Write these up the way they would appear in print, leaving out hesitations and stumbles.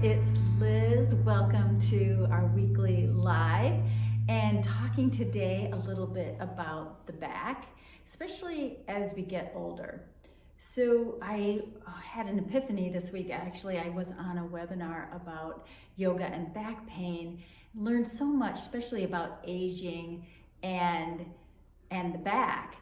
it's Liz. Welcome to our weekly live and talking today a little bit about the back, especially as we get older. So I had an epiphany this week. Actually, I was on a webinar about yoga and back pain, learned so much, especially about aging and the back.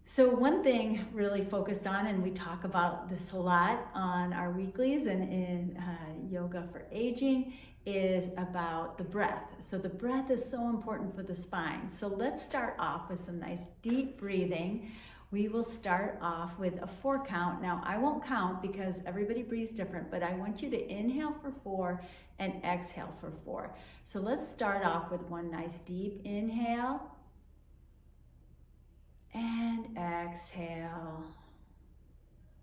So one thing really focused on, and we talk about this a lot on our weeklies and in Yoga for Aging, is about the breath. So the breath is so important for the spine. So let's start off with some nice deep breathing. We will start off with a 4 count. Now I won't count because everybody breathes different, but I want you to inhale for 4 and exhale for 4. So let's start off with one nice deep inhale. And exhale,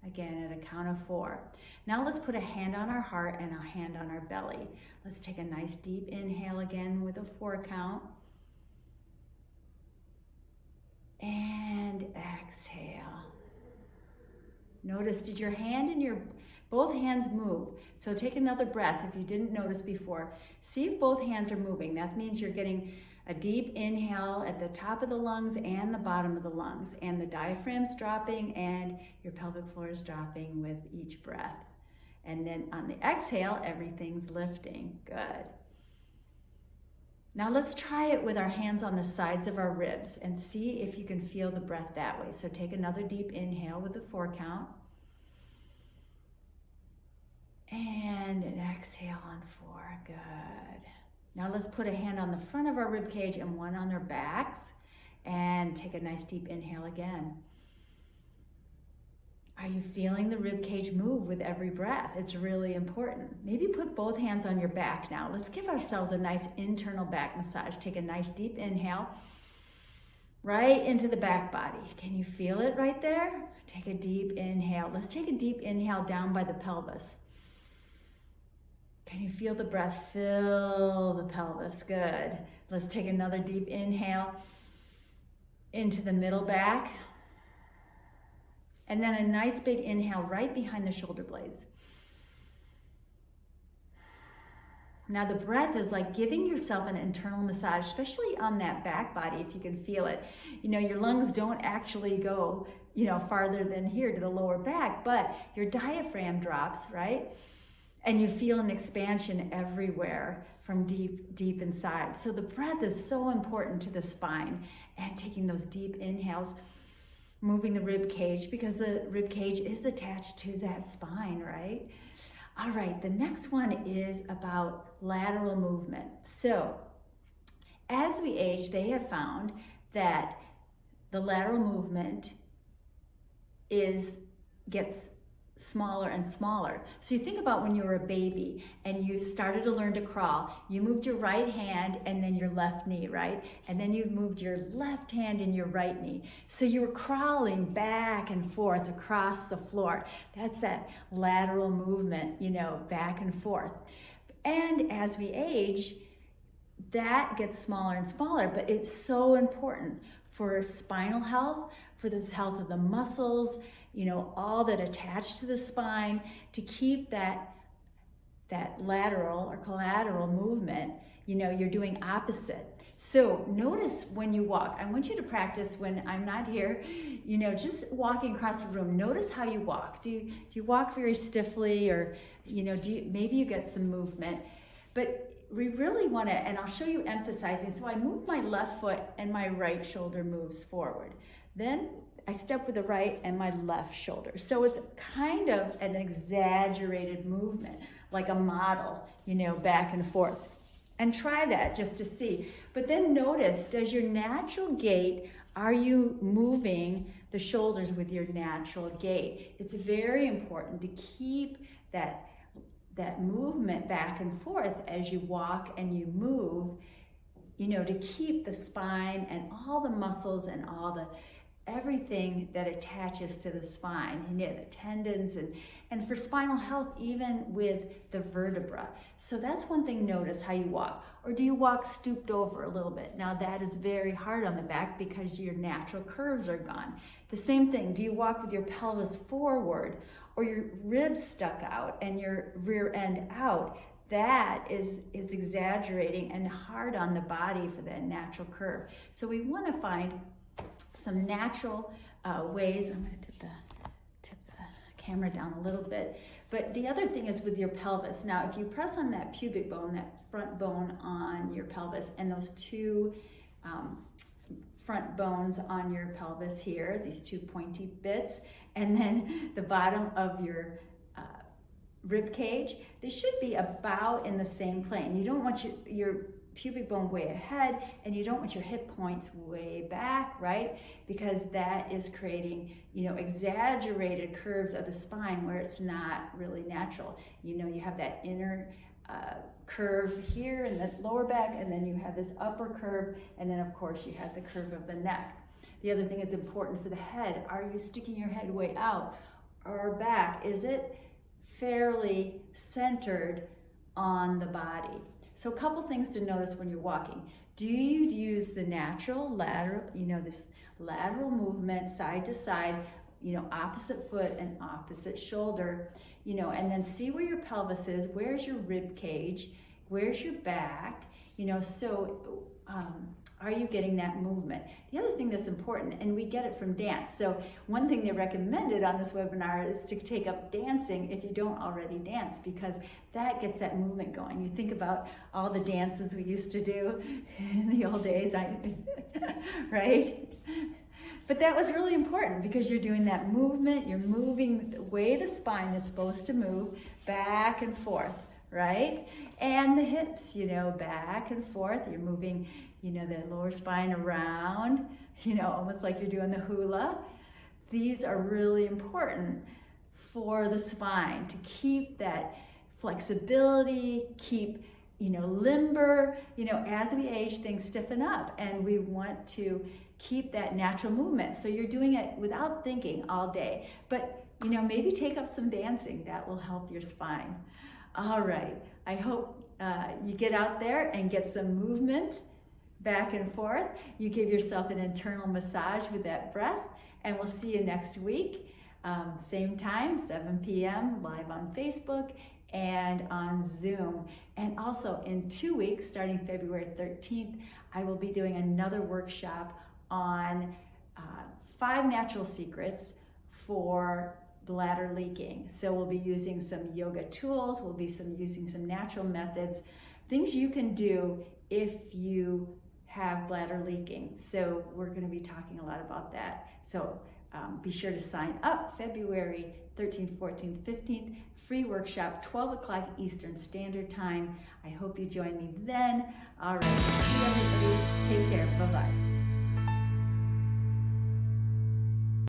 again at a count of 4. Now let's put a hand on our heart and a hand on our belly. Let's take a nice deep inhale again with a 4 count. And exhale. Notice, did your hand and both hands move? So take another breath if you didn't notice before. See if both hands are moving. That means you're getting a deep inhale at the top of the lungs and the bottom of the lungs, and the diaphragm's dropping and your pelvic floor is dropping with each breath. And then on the exhale, everything's lifting. Good. Now let's try it with our hands on the sides of our ribs and see if you can feel the breath that way. So take another deep inhale with the 4 count. And an exhale on 4. Good. Now let's put a hand on the front of our rib cage and one on our backs, and take a nice deep inhale again. Are you feeling the rib cage move with every breath? It's really important. Maybe put both hands on your back now. Let's give ourselves a nice internal back massage. Take a nice deep inhale right into the back body. Can you feel it right there? Take a deep inhale. Let's take a deep inhale down by the pelvis. Can you feel the breath fill the pelvis? Good. Let's take another deep inhale into the middle back. And then a nice big inhale right behind the shoulder blades. Now the breath is like giving yourself an internal massage, especially on that back body if you can feel it. You know, your lungs don't actually go, farther than here to the lower back, but your diaphragm drops, right? And you feel an expansion everywhere from deep inside. So the breath is so important to the spine, and taking those deep inhales, moving the rib cage, because the rib cage is attached to that spine, right? All right, the next one is about lateral movement. So as we age, they have found that the lateral movement gets smaller and smaller. So you think about when you were a baby and you started to learn to crawl, you moved your right hand and then your left knee, right? And then you moved your left hand and your right knee. So you were crawling back and forth across the floor. That's that lateral movement, back and forth. And as we age, that gets smaller and smaller, but it's so important for spinal health, for the health of the muscles, all that attach to the spine, to keep that lateral or collateral movement, you're doing opposite. So notice when you walk. I want you to practice when I'm not here, just walking across the room. Notice how you walk. Do you walk very stiffly, or, maybe you get some movement, but we really want to, and I'll show you emphasizing. So I move my left foot and my right shoulder moves forward. Then I step with the right and my left shoulder. So it's kind of an exaggerated movement, like a model, back and forth. And try that just to see. But then notice, does your natural gait, are you moving the shoulders with your natural gait? It's very important to keep that movement back and forth as you walk and you move, to keep the spine and all the muscles and all the everything that attaches to the spine, you know, the tendons, and for spinal health, even with the vertebra. So that's one thing, notice how you walk. Or do you walk stooped over a little bit? Now that is very hard on the back because your natural curves are gone. The same thing, do you walk with your pelvis forward or your ribs stuck out and your rear end out? That is exaggerating and hard on the body for that natural curve. So we want to find some natural ways. I'm going to tip the camera down a little bit. But the other thing is with your pelvis. Now, if you press on that pubic bone, that front bone on your pelvis, and those two front bones on your pelvis here, these two pointy bits, and then the bottom of your rib cage, they should be about in the same plane. You don't want your pubic bone way ahead, and you don't want your hip points way back, right? Because that is creating, you know, exaggerated curves of the spine where it's not really natural. You know, you have that inner curve here in the lower back, and then you have this upper curve, and then of course you have the curve of the neck. The other thing is important for the head. Are you sticking your head way out or back? Is it fairly centered on the body? So a couple things to notice when you're walking. Do you use the natural lateral, you know, this lateral movement side to side, you know, opposite foot and opposite shoulder, you know, and then see where your pelvis is, where's your rib cage, where's your back, you know, so are you getting that movement? The other thing that's important, and we get it from dance. So one thing they recommended on this webinar is to take up dancing if you don't already dance, because that gets that movement going. You think about all the dances we used to do in the old days, right? But that was really important because you're doing that movement, you're moving the way the spine is supposed to move, back and forth, right? And the hips, you know, back and forth. You're moving, you know, the lower spine around, you know, almost like you're doing the hula. These are really important for the spine to keep that flexibility, keep, you know, limber. You know, as we age, things stiffen up, and we want to keep that natural movement. So you're doing it without thinking all day. But, you know, maybe take up some dancing. That will help your spine. All right. I hope you get out there and get some movement back and forth. You give yourself an internal massage with that breath, and we'll see you next week. Same time, 7 p.m., live on Facebook and on Zoom. And also in 2 weeks, starting February 13th, I will be doing another workshop on 5 natural secrets for bladder leaking. So we'll be using some yoga tools, we'll be using some natural methods, things you can do if you have bladder leaking. So we're going to be talking a lot about that. So be sure to sign up February 13th, 14th, 15th, free workshop, 12 o'clock Eastern Standard Time. I hope you join me then. All right, see you everybody. Take care. Bye-bye.